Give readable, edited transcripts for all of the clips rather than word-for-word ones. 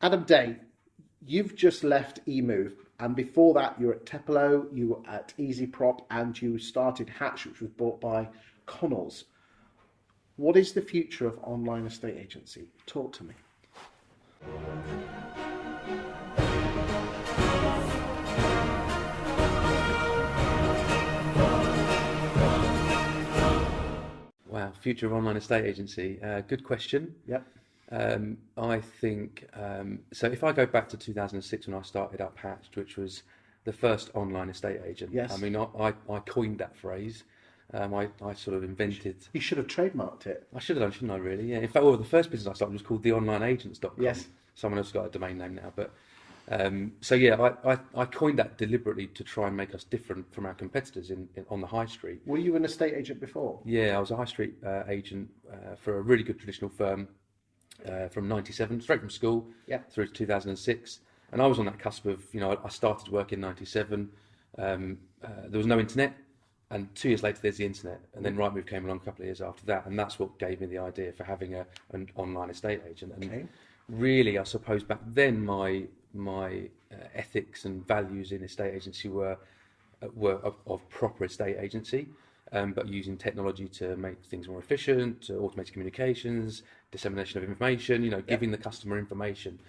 Adam Day, you've just left eMoov, and before that you were at Tepelo, you were at EasyProp, and you started Hatch, which was bought by Connells. What is the future of online estate agency? Talk to me. Wow, future of online estate agency. Good question. Yep. I think, so if I go back to 2006 when I started up Hatched, which was the first online estate agent. Yes. I mean, I coined that phrase. I sort of invented... You should have trademarked it. I should have done, shouldn't I, really? Yeah. In fact, well, the first business I started was called theonlineagents.com. Yes. Someone else has got a domain name now. But so, yeah, I coined that deliberately to try and make us different from our competitors on the high street. Were you an estate agent before? Yeah, I was a high street agent for a really good traditional firm from 97, straight from school through to 2006. And I was on that cusp of, I started work in 97. There was no internet. And 2 years later, there's the internet. And then Rightmove came along a couple of years after that. And that's what gave me the idea for having an online estate agent. And really, I suppose back then, my ethics and values in estate agency were of proper estate agency, but using technology to make things more efficient, to automate communications, dissemination of information, giving the customer information,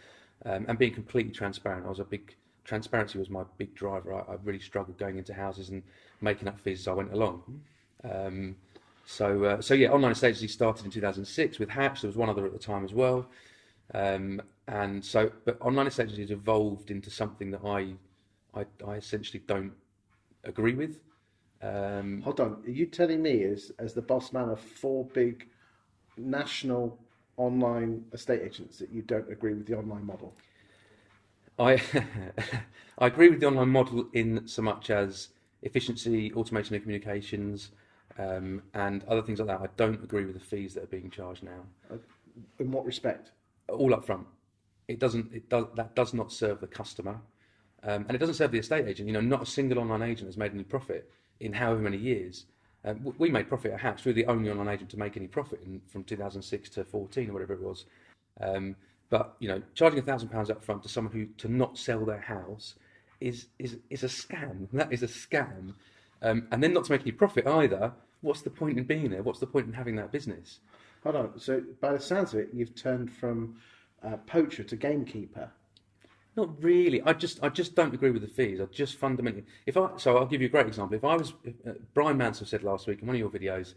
and being completely transparent. Transparency was my big driver. I really struggled going into houses and making up fees as I went along. So yeah, online estate agency started in 2006 with Hatch. There was one other at the time as well. But online estate agency has evolved into something that I essentially don't agree with. Hold on, are you telling me as the boss man of 4 big national online estate agents that you don't agree with the online model? I agree with the online model in so much as efficiency, automation of communications, and other things like that. I don't agree with the fees that are being charged now. In what respect? All up front. That does not serve the customer, and it doesn't serve the estate agent. Not a single online agent has made any profit in however many years. We made profit at Hatch. We were the only online agent to make any profit from 2006 to 14 or whatever it was. But charging £1,000 up front to someone who to not sell their house is a scam. That is a scam. And then not to make any profit either. What's the point in being there? What's the point in having that business? Hold on. So by the sounds of it, you've turned from poacher to gamekeeper. Not really. I just don't agree with the fees. I just fundamentally. So I'll give you a great example. Brian Mansell said last week in one of your videos,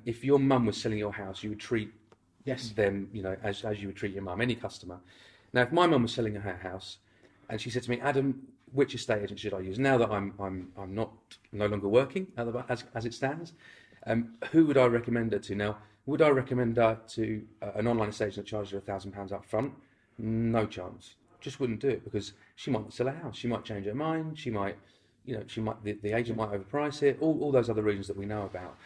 if your mum was selling your house, you would treat them, as you would treat your mum, any customer. Now, if my mum was selling her house, and she said to me, Adam, which estate agent should I use? Now that I'm no longer working as it stands, who would I recommend her to? Now, would I recommend her to an online estate agent that charges her £1,000 up front? No chance. Just wouldn't do it because she might not sell a house. She might change her mind. She might, the agent might overprice it. All those other reasons that we know about.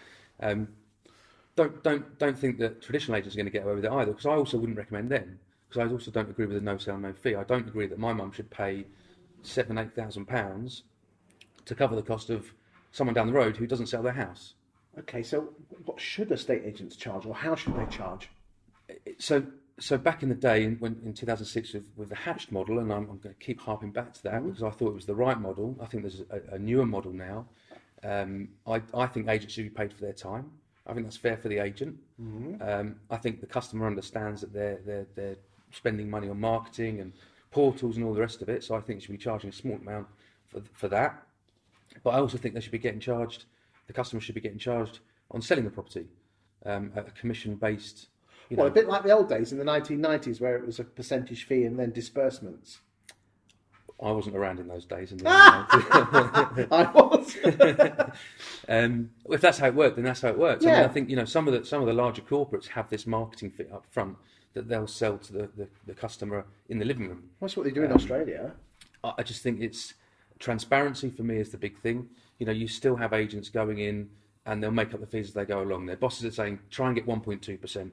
Don't think that traditional agents are going to get away with it either, because I also wouldn't recommend them, because I also don't agree with the no sale, no fee. I don't agree that my mum should pay £7,000-8,000 to cover the cost of someone down the road who doesn't sell their house. Okay, so what should estate agents charge, or how should they charge? So back in the day, in 2006 with the Hatched model, and I'm going to keep harping back to that because I thought it was the right model. I think there's a newer model now. I think agents should be paid for their time. I think that's fair for the agent. I think the customer understands that they're spending money on marketing and portals and all the rest of it. So I think they should be charging a small amount for that. But I also think they should be getting charged. The customer should be getting charged on selling the property at a commission-based. Well, a bit like the old days in the 1990s, where it was a percentage fee and then disbursements. I wasn't around in those days. I was. If that's how it worked, then that's how it works. Yeah. I mean, I think some of the larger corporates have this marketing fit up front that they'll sell to the customer in the living room. That's what they do in Australia. I just think it's transparency for me is the big thing. You still have agents going in and they'll make up the fees as they go along. Their bosses are saying try and get 1.2%,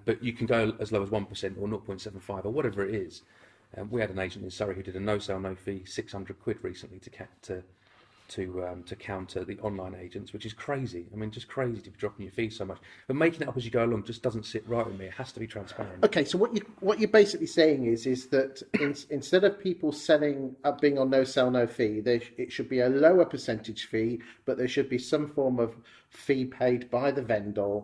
but you can go as low as 1% or 0.75 or whatever it is. We had an agent in Surrey who did a no sale, no fee, £600 recently to to counter the online agents, which is crazy. I mean, just crazy to be dropping your fees so much. But making it up as you go along just doesn't sit right with me. It has to be transparent. Okay, so what you're basically saying is that instead of people selling being on no sell no fee, it should be a lower percentage fee, but there should be some form of fee paid by the vendor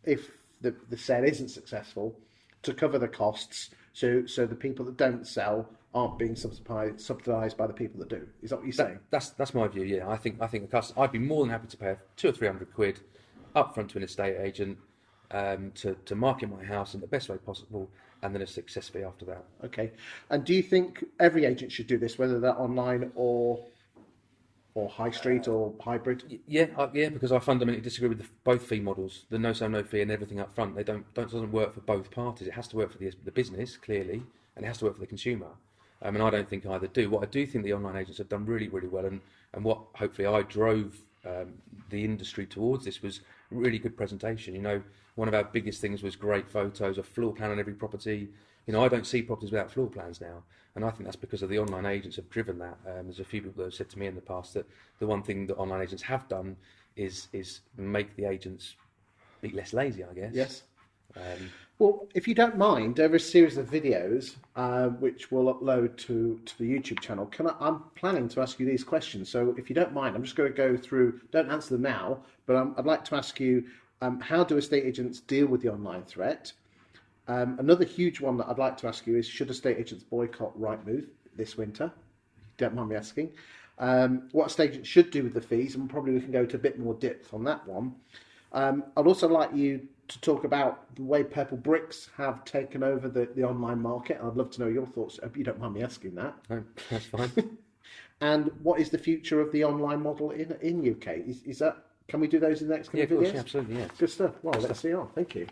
if the sale isn't successful to cover the costs. So the people that don't sell aren't being subsidised by the people that do. Is that what you're saying? That's my view. Yeah, I think the customer. I'd be more than happy to pay £200 or £300 upfront to an estate agent to market my house in the best way possible, and then a success fee after that. Okay. And do you think every agent should do this, whether they're online or high street or hybrid? Yeah, because I fundamentally disagree with both fee models. The no sell no fee and everything up front. They doesn't work for both parties. It has to work for the business clearly, and it has to work for the consumer. And I don't think either do. What I do think the online agents have done really, really well, and what hopefully I drove the industry towards this was really good presentation. You know, one of our biggest things was great photos, a floor plan on every property. You know, I don't see properties without floor plans now, and I think that's because of the online agents have driven that. There's a few people that have said to me in the past that the one thing that online agents have done is make the agents be less lazy, I guess. Yes. Well, if you don't mind, there are a series of videos which we'll upload to the YouTube channel. I'm planning to ask you these questions, so if you don't mind, I'm just going to go through. Don't answer them now, but I'd like to ask you: how do estate agents deal with the online threat? Another huge one that I'd like to ask you is: should estate agents boycott Rightmove this winter? Don't mind me asking. What estate agents should do with the fees, and probably we can go to a bit more depth on that one. I'd also like you to talk about the way Purplebricks have taken over the online market. I'd love to know your thoughts. You don't mind me asking that. No, that's fine. And what is the future of the online model in UK? Is that, can we do those in the next couple of videos? Yeah, absolutely, yeah. Good stuff. Well, let's see on. Thank you.